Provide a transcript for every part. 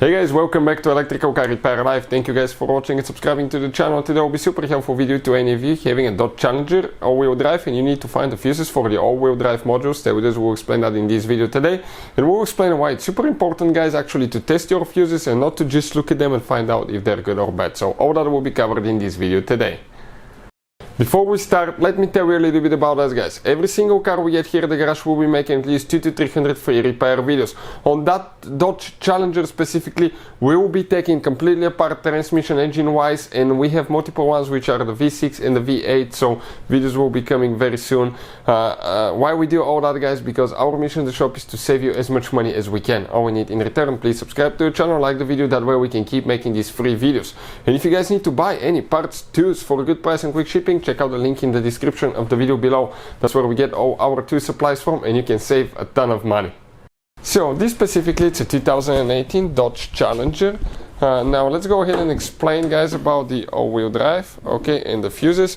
Hey guys, welcome back to Electrical Car Repair Live. Thank you guys for watching and subscribing to the channel. Today will be super helpful video to any of you having a Dodge Challenger all-wheel drive and you need to find the fuses for the all-wheel drive modules. Stay with us, we'll explain that in this video today. And we'll explain why it's super important, guys, actually to test your fuses and not to just look at them and find out if they're good or bad. So all that will be covered in this video today. Before we start, let me tell you a little bit about us, guys. Every single car we get here at the garage will be making at least 200 to 300 free repair videos. On that Dodge Challenger specifically, we will be taking completely apart transmission engine wise, and we have multiple ones which are the V6 and the V8, so videos will be coming very soon. Why we do all that, guys? Because our mission in the shop is to save you as much money as we can. All we need in return, please subscribe to the channel, like the video, that way we can keep making these free videos. And if you guys need to buy any parts, tools for a good price and quick shipping, check out the link in the description of the video below. That's where we get all our tool supplies from, and you can save a ton of money. So this specifically, it's a 2018 Dodge Challenger. Now let's go ahead and explain, guys, about the all-wheel drive, okay, and the fuses.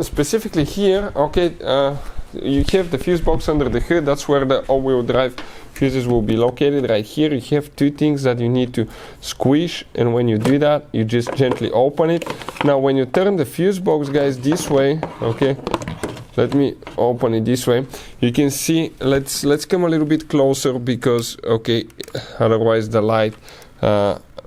Specifically here, okay, you have the fuse box under the hood. That's where the all-wheel drive fuses will be located. Right here you have two things that you need to squish, and when you do that you just gently open it. Now when you turn the fuse box, guys, this way, okay, let me open it this way, you can see, let's come a little bit closer because, okay, otherwise the light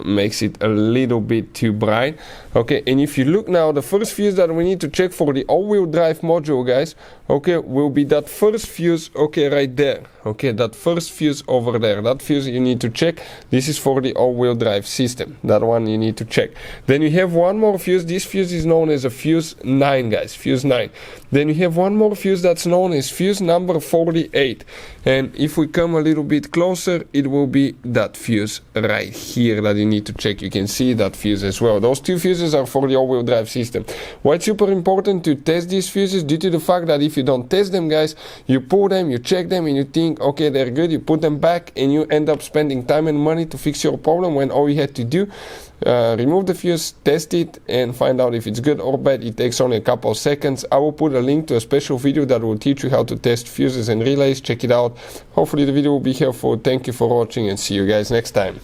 makes it a little bit too bright. Okay, and if you look now, the first fuse that we need to check for the all-wheel drive module, guys, okay, will be that first fuse, okay, right there. Okay, that first fuse over there, that fuse you need to check. This is for the all-wheel drive system, that one you need to check. Then you have one more fuse. This fuse is known as a fuse 9, guys, fuse 9. Then you have one more fuse that's known as fuse number 48, and if we come a little bit closer, it will be that fuse right here that you need to check. You can see that fuse as well. Those two fuses are for the all-wheel drive system. Why it's super important to test these fuses? Due to the fact that if you don't test them, guys, you pull them, you check them, and you think, okay, they're good, you put them back, and you end up spending time and money to fix your problem when all you had to do, remove the fuse, test it, and find out if it's good or bad. It takes only a couple of seconds. I will put a link to a special video that will teach you how to test fuses and relays. Check it out. Hopefully the video will be helpful. Thank you for watching and see you guys next time.